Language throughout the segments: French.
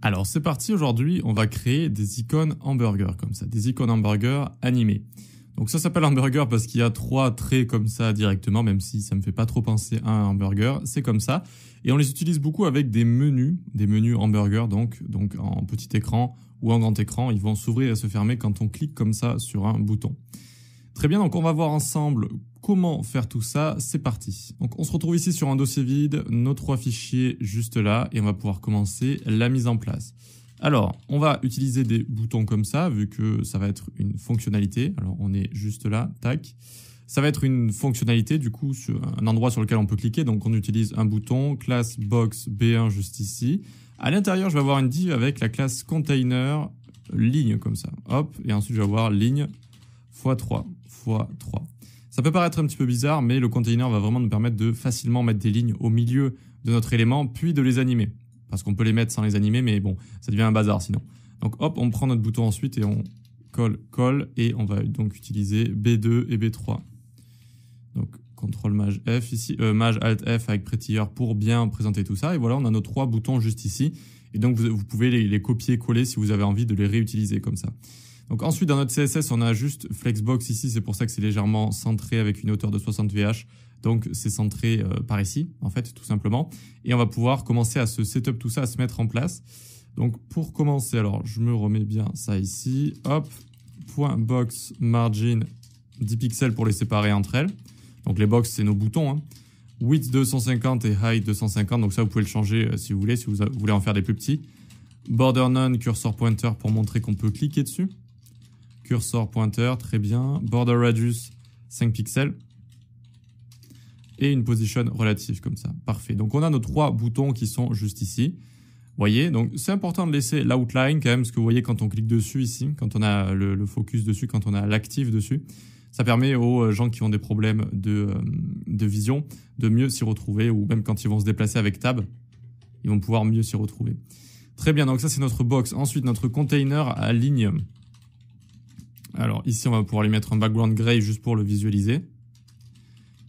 Alors c'est parti, aujourd'hui on va créer des icônes hamburger comme ça, des icônes hamburger animées. Donc ça s'appelle hamburger parce qu'il y a 3 traits comme ça directement, même si ça me fait pas trop penser à un hamburger, c'est comme ça. Et on les utilise beaucoup avec des menus hamburger, donc en petit écran ou en grand écran, ils vont s'ouvrir et se fermer quand on clique comme ça sur un bouton. Très bien, donc on va voir ensemble comment faire tout ça, c'est parti. Donc on se retrouve ici sur un dossier vide, nos 3 fichiers juste là, et on va pouvoir commencer la mise en place. Alors, on va utiliser des boutons comme ça, vu que ça va être une fonctionnalité. Alors on est juste là, tac. Ça va être une fonctionnalité, du coup, sur un endroit sur lequel on peut cliquer. Donc on utilise un bouton, classe box B1 juste ici. À l'intérieur, je vais avoir une div avec la classe container ligne comme ça. Hop, et ensuite je vais avoir ligne x3. Ça peut paraître un petit peu bizarre, mais le container va vraiment nous permettre de facilement mettre des lignes au milieu de notre élément, puis de les animer. Parce qu'on peut les mettre sans les animer, mais bon, ça devient un bazar sinon. Donc hop, on prend notre bouton ensuite et on colle, et on va donc utiliser B2 et B3. Donc CTRL Maj F ici, Maj Alt F avec Prettier pour bien présenter tout ça. Et voilà, on a nos 3 boutons juste ici. Et donc vous pouvez les copier-coller si vous avez envie de les réutiliser comme ça. Donc ensuite, dans notre CSS, on a juste Flexbox ici. C'est pour ça que c'est légèrement centré avec une hauteur de 60 VH. Donc c'est centré par ici, en fait, tout simplement. Et on va pouvoir commencer à se setup tout ça, à se mettre en place. Donc pour commencer, alors je me remets bien ça ici. Hop, point box margin 10 pixels pour les séparer entre elles. Donc les box, c'est nos boutons, hein. Width 250 et height 250. Donc ça, vous pouvez le changer si vous voulez, si vous voulez en faire des plus petits. Border none, cursor pointer pour montrer qu'on peut cliquer dessus. Cursor pointer, très bien. Border radius, 5 pixels. Et une position relative comme ça. Parfait. Donc on a nos 3 boutons qui sont juste ici. Vous voyez, donc c'est important de laisser l'outline quand même, parce que vous voyez quand on clique dessus ici, quand on a le focus dessus, quand on a l'active dessus, ça permet aux gens qui ont des problèmes de vision de mieux s'y retrouver, ou même quand ils vont se déplacer avec Tab, ils vont pouvoir mieux s'y retrouver. Très bien, donc ça c'est notre box. Ensuite, notre container à ligne. Alors ici, on va pouvoir lui mettre un background gray juste pour le visualiser.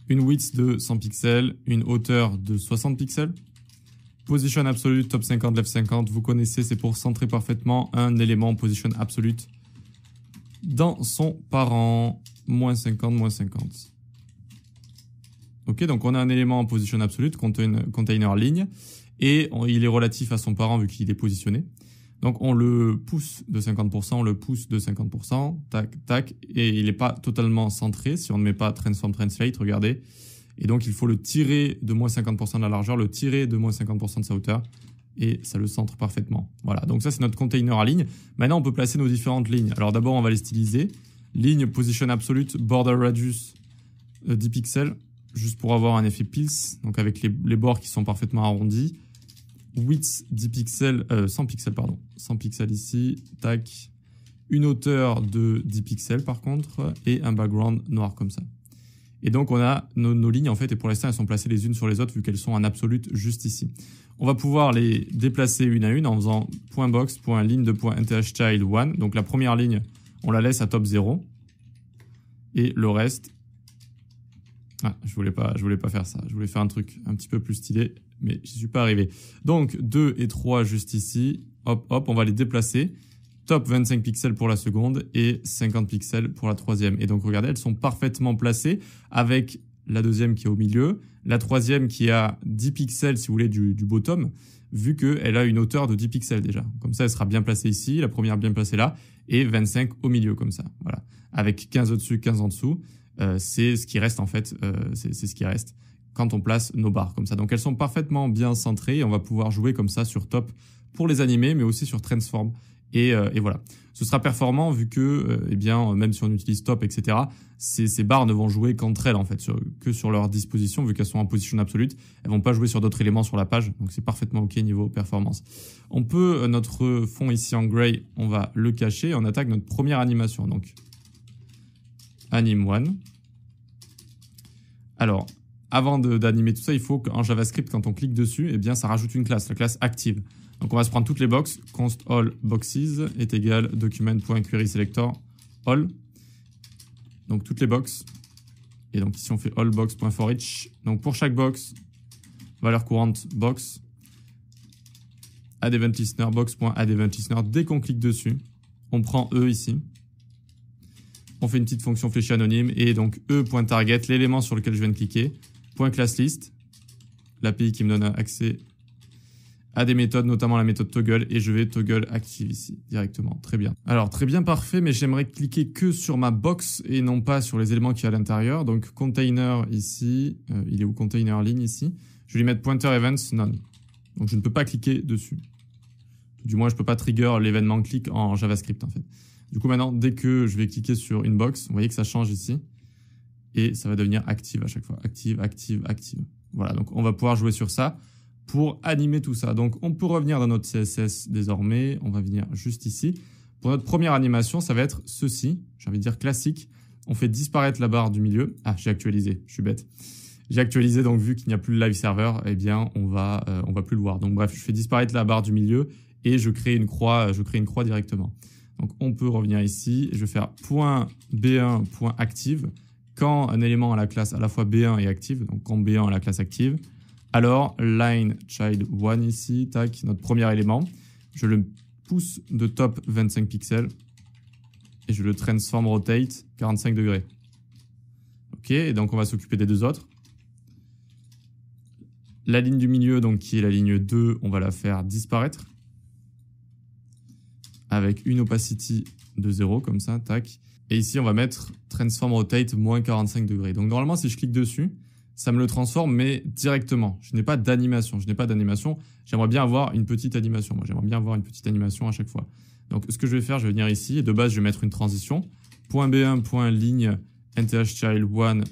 Une width de 100 pixels, une hauteur de 60 pixels. Position absolute, top 50, left 50. Vous connaissez, c'est pour centrer parfaitement un élément position absolute dans son parent. Moins 50, moins 50. Ok, donc on a un élément en position absolute, container ligne, et il est relatif à son parent vu qu'il est positionné. Donc on le pousse de 50%, on le pousse de 50%, tac, tac, et il n'est pas totalement centré si on ne met pas transform translate, regardez. Et donc il faut le tirer de moins 50% de la largeur, le tirer de moins 50% de sa hauteur, et ça le centre parfaitement. Voilà, donc ça c'est notre container à ligne. Maintenant on peut placer nos différentes lignes. Alors d'abord on va les styliser. Ligne position absolute, border radius 10 pixels, juste pour avoir un effet pils, donc avec les bords qui sont parfaitement arrondis. Width 10 pixels, 100 pixels pardon, 100 pixels ici, tac. Une hauteur de 10 pixels par contre, et un background noir comme ça. Et donc on a nos lignes en fait, et pour l'instant elles sont placées les unes sur les autres vu qu'elles sont en absolute juste ici. On va pouvoir les déplacer une à une en faisant .box, .ligne de .nthchild1. Donc la première ligne, on la laisse à top 0. Et le reste... Ah, je voulais pas faire ça. Je voulais faire un truc un petit peu plus stylé, mais j'y suis pas arrivé. Donc 2 et 3 juste ici. Hop, hop, on va les déplacer. Top 25 pixels pour la seconde et 50 pixels pour la troisième. Et donc regardez, elles sont parfaitement placées avec la deuxième qui est au milieu, la troisième qui a 10 pixels si vous voulez du bottom, vu qu'elle a une hauteur de 10 pixels déjà. Comme ça, elle sera bien placée ici, la première bien placée là, et 25 au milieu comme ça. Voilà. Avec 15 au-dessus, 15 en dessous, c'est ce qui reste en fait, c'est ce qui reste quand on place nos barres comme ça. Donc elles sont parfaitement bien centrées et on va pouvoir jouer comme ça sur top pour les animer, mais aussi sur transform. Et voilà. Ce sera performant vu que, eh bien, même si on utilise top, etc., ces barres ne vont jouer qu'entre elles, en fait, que sur leur disposition, vu qu'elles sont en position absolute. Elles vont pas jouer sur d'autres éléments sur la page. Donc, c'est parfaitement OK niveau performance. On peut, notre fond ici en gray, on va le cacher. On attaque notre première animation. Donc, anim 1. Alors, avant d'animer tout ça, il faut qu'en JavaScript, quand on clique dessus, eh bien, ça rajoute une classe, la classe active. Donc on va se prendre toutes les boxes, const all boxes est égal document.querySelector all. Donc toutes les boxes. Et donc ici on fait allBox.forEach. Donc pour chaque box, valeur courante box. addEventListener, box.addEventListener. Dès qu'on clique dessus, on prend E ici. On fait une petite fonction fléchée anonyme et donc E.target, l'élément sur lequel je viens de cliquer, .classList, l'API qui me donne accès à des méthodes, notamment la méthode toggle, et je vais toggle active ici directement. Très bien. Alors très bien, parfait, mais j'aimerais cliquer que sur ma box et non pas sur les éléments qui sont à l'intérieur. Donc container ici, il est où container ligne ici. Je vais lui mettre pointer events none. Donc je ne peux pas cliquer dessus. Du moins je ne peux pas trigger l'événement click en JavaScript en fait. Du coup maintenant dès que je vais cliquer sur une box, vous voyez que ça change ici et ça va devenir active à chaque fois. Active, active, active. Voilà, donc on va pouvoir jouer sur ça pour animer tout ça. Donc on peut revenir dans notre CSS désormais, on va venir juste ici. Pour notre première animation, ça va être ceci, j'ai envie de dire classique. On fait disparaître la barre du milieu. Ah, j'ai actualisé, je suis bête. J'ai actualisé, donc vu qu'il n'y a plus le live server, eh bien on va plus le voir. Donc bref, je fais disparaître la barre du milieu et je crée une croix directement. Donc on peut revenir ici, et je vais faire .b1.active quand un élément à la classe à la fois B1 est active, donc quand B1 a la classe active. Alors, line child 1 ici, tac, notre premier élément. Je le pousse de top 25 pixels et je le transform rotate 45 degrés. Ok, et donc on va s'occuper des deux autres. La ligne du milieu, donc qui est la ligne 2, on va la faire disparaître avec une opacity de 0, comme ça, tac. Et ici, on va mettre transform rotate moins 45 degrés. Donc normalement, si je clique dessus, ça me le transforme, mais directement. Je n'ai pas d'animation. J'aimerais bien avoir une petite animation. Moi, j'aimerais bien avoir une petite animation à chaque fois. Donc, ce que je vais faire, je vais venir ici. Et de base, je vais mettre une transition. .b1, .ligne, nthchild1,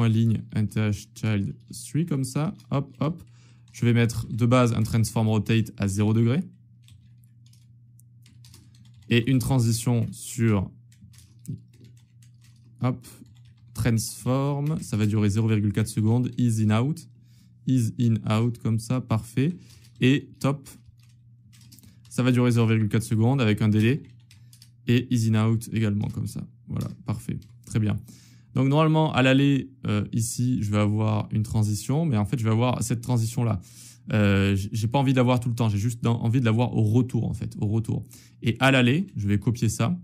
.ligne, nthchild3, comme ça. Hop, hop. Je vais mettre de base un transform rotate à 0 degré. Et une transition sur... Hop. Transform, ça va durer 0,4 secondes, is in out, comme ça, parfait. Et top, ça va durer 0,4 secondes avec un délai. Et is in out également, comme ça. Voilà, parfait, très bien. Donc normalement, à l'aller, ici, je vais avoir une transition, mais en fait, je vais avoir cette transition-là. J'ai pas envie de l'avoir tout le temps, j'ai juste envie de l'avoir au retour, en fait, au retour. Et à l'aller, je vais copier ça,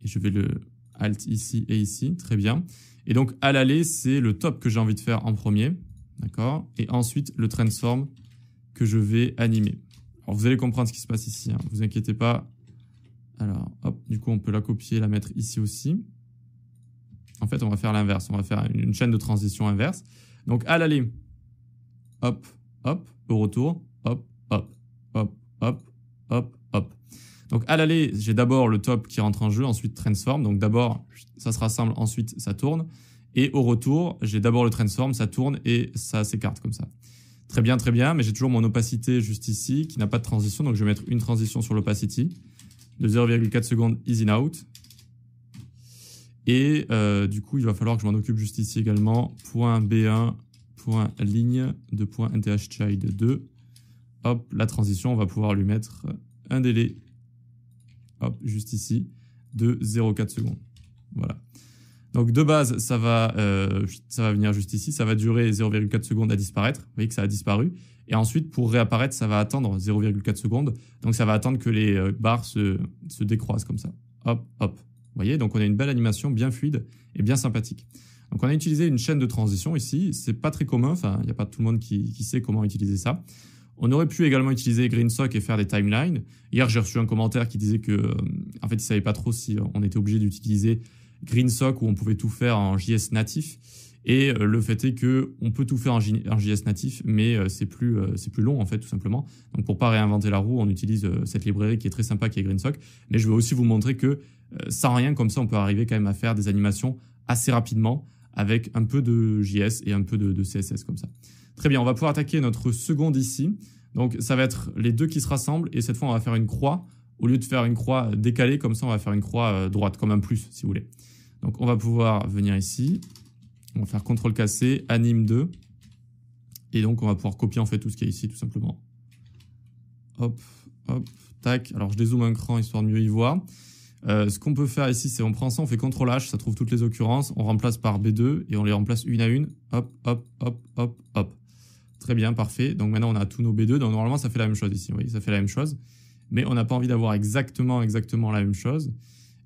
et je vais le alt ici et ici, très bien. Et donc, à l'aller, c'est le top que j'ai envie de faire en premier. D'accord? Et ensuite, le transform que je vais animer. Alors, vous allez comprendre ce qui se passe ici. Hein, vous inquiétez pas. Alors, hop, du coup, on peut la copier et la mettre ici aussi. En fait, on va faire l'inverse. On va faire une chaîne de transition inverse. Donc, à l'aller, hop, hop, au retour, hop, hop, hop, hop, hop, hop. Donc, à l'aller, j'ai d'abord le top qui rentre en jeu, ensuite transform. Donc, d'abord, ça se rassemble, ensuite, ça tourne. Et au retour, j'ai d'abord le transform, ça tourne et ça s'écarte comme ça. Très bien, mais j'ai toujours mon opacité juste ici qui n'a pas de transition. Donc, je vais mettre une transition sur l'opacity de 0,4 secondes, is in out. Et du coup, il va falloir que je m'en occupe juste ici également. .b1, .ligne de .nthchild2. Hop, la transition, on va pouvoir lui mettre un délai. Hop, juste ici, de 0,4 secondes. Voilà. Donc, de base, ça va venir juste ici. Ça va durer 0,4 secondes à disparaître. Vous voyez que ça a disparu. Et ensuite, pour réapparaître, ça va attendre 0,4 secondes. Donc, ça va attendre que les barres se décroisent comme ça. Hop, hop. Vous voyez, donc on a une belle animation bien fluide et bien sympathique. Donc, on a utilisé une chaîne de transition ici. C'est pas très commun. Enfin, il n'y a pas tout le monde qui sait comment utiliser ça. On aurait pu également utiliser GreenSock et faire des timelines. Hier, j'ai reçu un commentaire qui disait que, en fait, il savait pas trop si on était obligé d'utiliser GreenSock où on pouvait tout faire en JS natif. Et le fait est que on peut tout faire en JS natif, mais c'est plus long en fait, tout simplement. Donc, pour pas réinventer la roue, on utilise cette librairie qui est très sympa, qui est GreenSock. Mais je veux aussi vous montrer que sans rien comme ça, on peut arriver quand même à faire des animations assez rapidement avec un peu de JS et un peu de CSS comme ça. Très bien, on va pouvoir attaquer notre seconde ici. Donc, ça va être les deux qui se rassemblent et cette fois, on va faire une croix. Au lieu de faire une croix décalée, comme ça, on va faire une croix droite, comme un plus, si vous voulez. Donc, on va pouvoir venir ici. On va faire CTRL-C, anime 2. Et donc, on va pouvoir copier en fait tout ce qui est ici, tout simplement. Hop, hop, tac. Alors, je dézoome un cran histoire de mieux y voir. Ce qu'on peut faire ici, c'est on prend ça, on fait CTRL-H, ça trouve toutes les occurrences. On remplace par B2 et on les remplace une à une. Hop, hop, hop, hop, hop. Très bien, parfait. Donc maintenant, on a tous nos B2. Donc normalement, ça fait la même chose ici. Vous voyez, ça fait la même chose. Mais on n'a pas envie d'avoir exactement la même chose.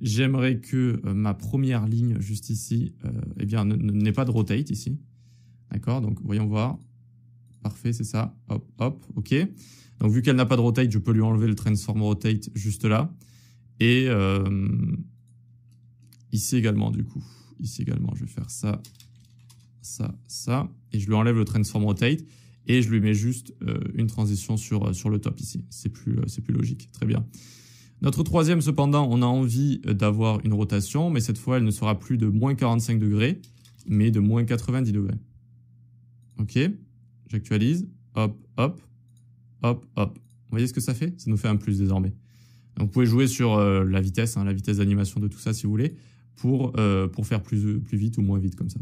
J'aimerais que ma première ligne juste ici, eh bien, n'ait pas de rotate ici. D'accord? Donc, voyons voir. Parfait, c'est ça. Hop, hop, ok. Donc, vu qu'elle n'a pas de rotate, je peux lui enlever le transform rotate juste là. Et ici également, du coup. Ici également, je vais faire ça, ça, ça. Et je lui enlève le transform rotate. Et je lui mets juste une transition sur le top ici. C'est plus logique. Très bien. Notre troisième, cependant, on a envie d'avoir une rotation, mais cette fois, elle ne sera plus de moins 45 degrés, mais de moins 90 degrés. Ok, j'actualise. Hop, hop, hop, hop. Vous voyez ce que ça fait? Ça nous fait un plus désormais. Donc, vous pouvez jouer sur la vitesse d'animation de tout ça si vous voulez, pour faire plus vite ou moins vite comme ça.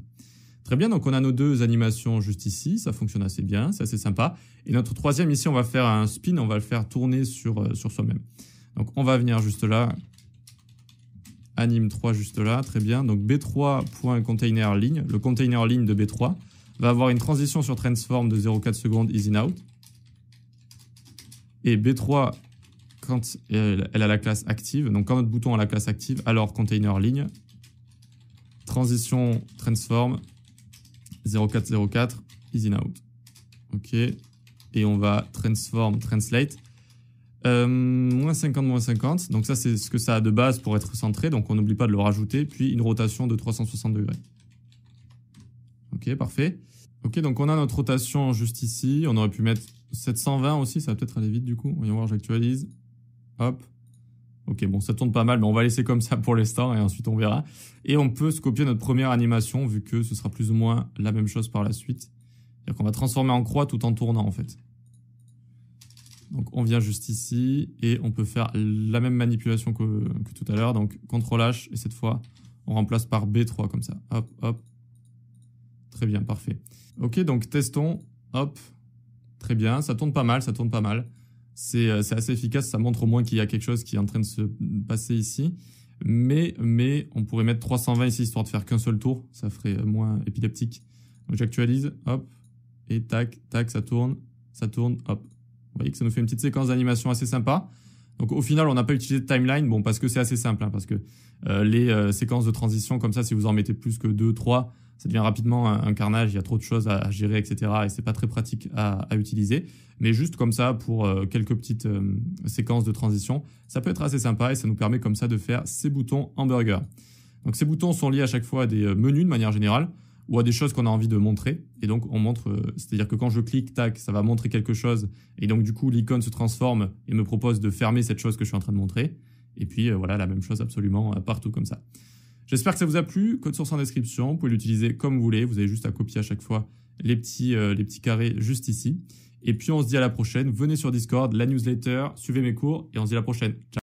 Très bien, donc on a nos deux animations juste ici, ça fonctionne assez bien, c'est assez sympa. Et notre troisième ici, on va faire un spin, on va le faire tourner sur soi-même. Donc on va venir juste là, anime 3 juste là, très bien. Donc B3.container ligne, le container ligne de B3 va avoir une transition sur transform de 0,4 secondes easy out. Et B3, quand elle a la classe active, donc quand notre bouton a la classe active, alors container ligne, transition transform 0,404 easy out. Ok. Et on va transform translate. Moins 50, moins 50. Donc ça, c'est ce que ça a de base pour être centré. Donc on n'oublie pas de le rajouter. Puis une rotation de 360 degrés. Ok, parfait. Ok, donc on a notre rotation juste ici. On aurait pu mettre 720 aussi. Ça va peut-être aller vite du coup. Voyons voir, j'actualise. Hop. Ok, bon, ça tourne pas mal, mais on va laisser comme ça pour l'instant et ensuite on verra. Et on peut se copier notre première animation vu que ce sera plus ou moins la même chose par la suite. C'est-à-dire qu'on va transformer en croix tout en tournant en fait. Donc on vient juste ici et on peut faire la même manipulation que tout à l'heure. Donc CTRL H et cette fois on remplace par B3 comme ça. Hop, hop. Très bien, parfait. Ok, donc testons. Hop. Très bien, ça tourne pas mal, ça tourne pas mal. C'est assez efficace, ça montre au moins qu'il y a quelque chose qui est en train de se passer ici. Mais on pourrait mettre 320 ici, histoire de faire qu'un seul tour. Ça ferait moins épileptique. Donc j'actualise, hop, et tac, tac, ça tourne, hop. Vous voyez que ça nous fait une petite séquence d'animation assez sympa. Donc au final, on n'a pas utilisé de timeline, bon, parce que c'est assez simple, hein, parce que les séquences de transition comme ça, si vous en mettez plus que 2, 3, ça devient rapidement un carnage, il y a trop de choses à gérer, etc. Et c'est pas très pratique à utiliser. Mais juste comme ça, pour quelques petites séquences de transition, ça peut être assez sympa et ça nous permet comme ça de faire ces boutons hamburger. Donc ces boutons sont liés à chaque fois à des menus de manière générale ou à des choses qu'on a envie de montrer. Et donc on montre, c'est-à-dire que quand je clique, tac, ça va montrer quelque chose. Et donc du coup, l'icône se transforme et me propose de fermer cette chose que je suis en train de montrer. Et puis voilà, la même chose absolument partout comme ça. J'espère que ça vous a plu. Code source en description. Vous pouvez l'utiliser comme vous voulez. Vous avez juste à copier à chaque fois les petits carrés juste ici. Et puis on se dit à la prochaine. Venez sur Discord, la newsletter, suivez mes cours et on se dit à la prochaine. Ciao.